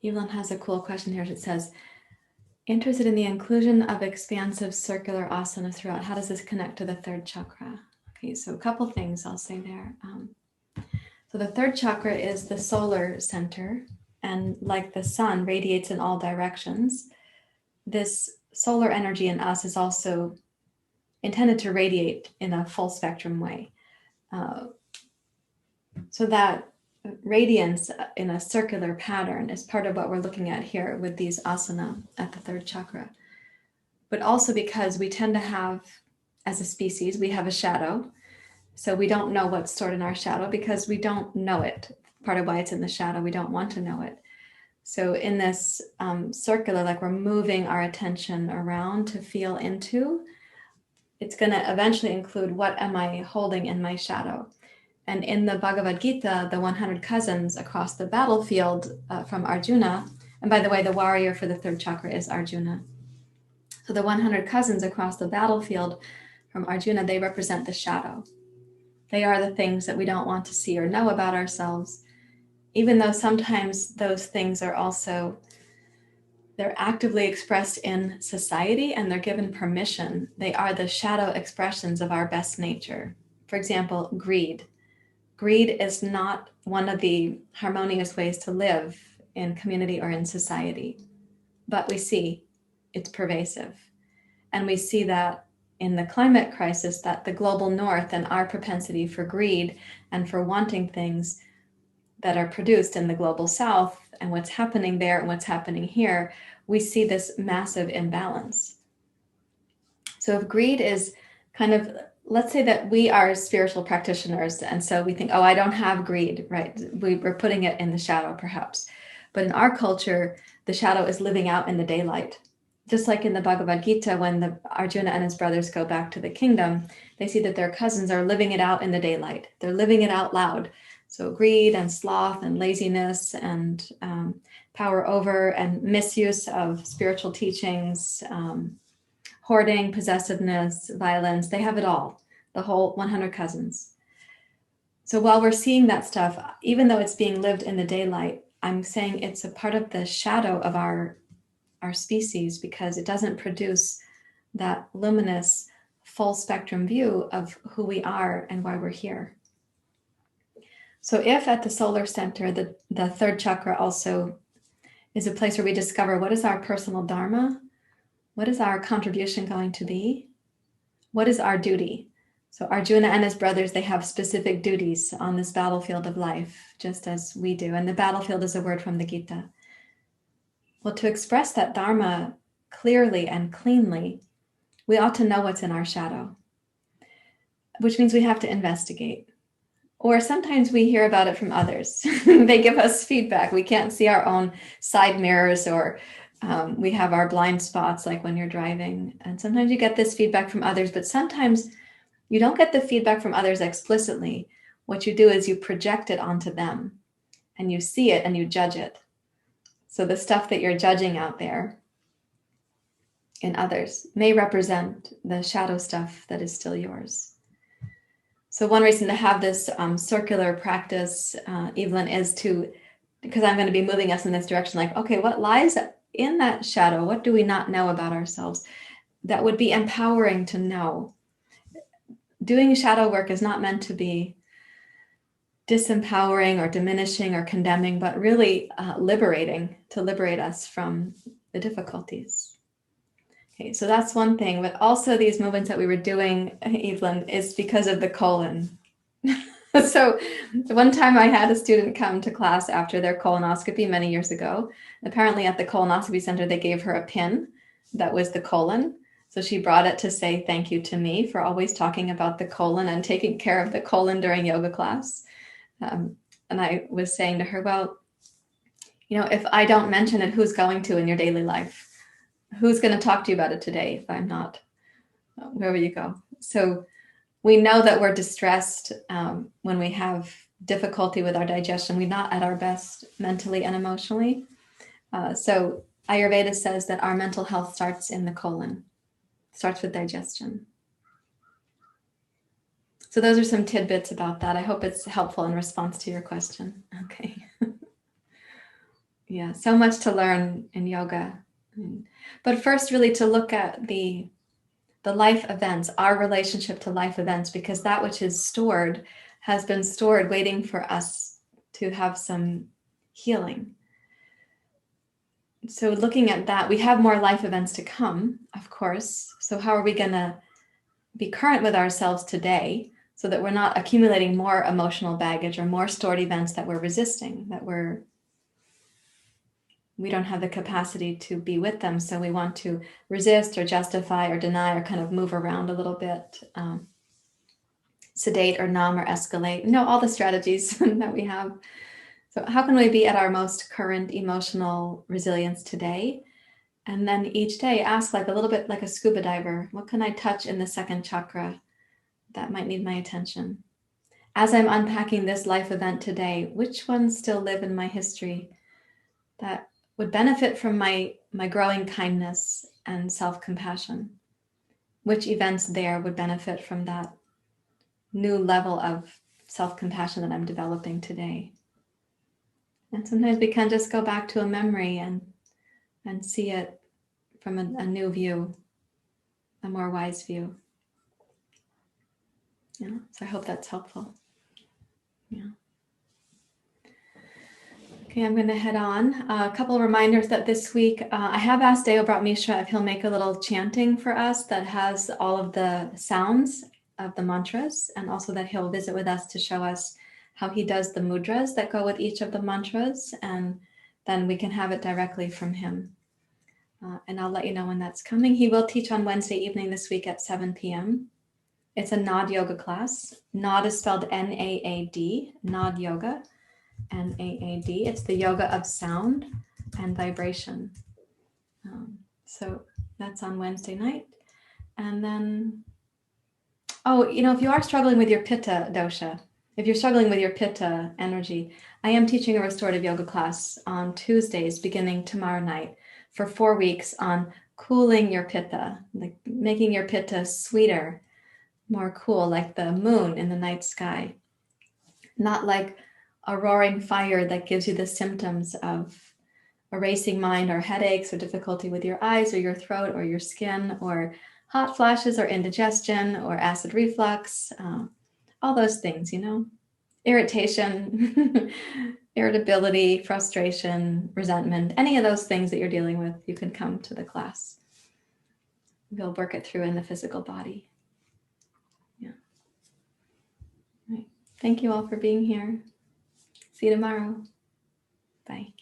Evelyn has a cool question here. It says, interested in the inclusion of expansive circular asana throughout. How does this connect to the third chakra? Okay, so a couple things I'll say there. So the third chakra is the solar center, and like the sun radiates in all directions, this solar energy in us is also intended to radiate in a full spectrum way. So that radiance in a circular pattern is part of what we're looking at here with these asana at the third chakra. But also because we tend to have, as a species, we have a shadow. So we don't know what's stored in our shadow because we don't know it. Part of why it's in the shadow, we don't want to know it. So in this circular, like we're moving our attention around to feel into, it's going to eventually include what am I holding in my shadow. And in the Bhagavad Gita, the 100 cousins across the battlefield from Arjuna, and by the way, the warrior for the third chakra is Arjuna. So the 100 cousins across the battlefield from Arjuna, they represent the shadow. They are the things that we don't want to see or know about ourselves, even though sometimes those things are also, they're actively expressed in society and they're given permission. They are the shadow expressions of our best nature. For example, greed. Greed is not one of the harmonious ways to live in community or in society, but we see it's pervasive. And we see that in the climate crisis, that the global north and our propensity for greed and for wanting things that are produced in the global south and what's happening there and what's happening here, we see this massive imbalance. So if greed is kind of, let's say that we are spiritual practitioners, and so we think, oh, I don't have greed, right? We're putting it in the shadow perhaps. But in our culture, the shadow is living out in the daylight. Just like in the Bhagavad Gita, when the Arjuna and his brothers go back to the kingdom, they see that their cousins are living it out in the daylight. They're living it out loud. So greed and sloth and laziness and power over and misuse of spiritual teachings, hoarding, possessiveness, violence, they have it all, the whole 100 cousins. So while we're seeing that stuff, even though it's being lived in the daylight, I'm saying it's a part of the shadow of our species because it doesn't produce that luminous, full spectrum view of who we are and why we're here. So if at the solar center, the third chakra also is a place where we discover what is our personal dharma, what is our contribution going to be, what is our duty. So Arjuna and his brothers, they have specific duties on this battlefield of life, just as we do. And the battlefield is a word from the Gita. Well, to express that dharma clearly and cleanly, we ought to know what's in our shadow, which means we have to investigate. Or sometimes we hear about it from others. They give us feedback. We can't see our own side mirrors, or we have our blind spots, like when you're driving. And sometimes you get this feedback from others, but sometimes you don't get the feedback from others explicitly. What you do is you project it onto them, and you see it and you judge it. So the stuff that you're judging out there in others may represent the shadow stuff that is still yours. So one reason to have this circular practice, Evelyn, is because I'm going to be moving us in this direction, like, okay, what lies in that shadow? What do we not know about ourselves? That would be empowering to know. Doing shadow work is not meant to be disempowering or diminishing or condemning, but really liberating, to liberate us from the difficulties. Okay, so that's one thing, but also these movements that we were doing, Evelyn, is because of the colon. So one time I had a student come to class after their colonoscopy many years ago. Apparently at the colonoscopy center, they gave her a pin that was the colon. So she brought it to say thank you to me for always talking about the colon and taking care of the colon during yoga class. And I was saying to her, well, if I don't mention it, who's going to in your daily life? Who's going to talk to you about it today if I'm not? Where will you go? So we know that we're distressed when we have difficulty with our digestion. We're not at our best mentally and emotionally. So Ayurveda says that our mental health starts in the colon, starts with digestion. So those are some tidbits about that. I hope it's helpful in response to your question. Okay. Yeah, so much to learn in yoga. But first, really to look at the life events, our relationship to life events, because that which is stored has been stored waiting for us to have some healing. So looking at that, we have more life events to come, of course. So how are we going to be current with ourselves today so that we're not accumulating more emotional baggage or more stored events that we're resisting, that we don't have the capacity to be with them. So we want to resist or justify or deny or kind of move around a little bit, sedate or numb or escalate, all the strategies that we have. So how can we be at our most current emotional resilience today? And then each day ask, like a little bit like a scuba diver, what can I touch in the second chakra that might need my attention? As I'm unpacking this life event today, which ones still live in my history that would benefit from my growing kindness and self-compassion? Which events there would benefit from that new level of self-compassion that I'm developing today? And sometimes we can just go back to a memory and see it from a new view, a more wise view. Yeah, so I hope that's helpful. Yeah. Okay, I'm going to head on. A couple of reminders that this week I have asked Deo Brat Mishra if he'll make a little chanting for us that has all of the sounds of the mantras, and also that he'll visit with us to show us how he does the mudras that go with each of the mantras, and then we can have it directly from him. And I'll let you know when that's coming. He will teach on Wednesday evening this week at 7 p.m. It's a Naad yoga class. Naad is spelled N-A-A-D, Naad yoga, N-A-A-D. It's the yoga of sound and vibration. So that's on Wednesday night. And then, if you are struggling with your Pitta dosha, if you're struggling with your Pitta energy, I am teaching a restorative yoga class on Tuesdays beginning tomorrow night for 4 weeks on cooling your Pitta, like making your Pitta sweeter, more cool, like the moon in the night sky. Not like a roaring fire that gives you the symptoms of a racing mind or headaches or difficulty with your eyes or your throat or your skin or hot flashes or indigestion or acid reflux, all those things, irritation, irritability, frustration, resentment, any of those things that you're dealing with, you can come to the class. We'll work it through in the physical body. Yeah. All right. Thank you all for being here. See you tomorrow. Bye.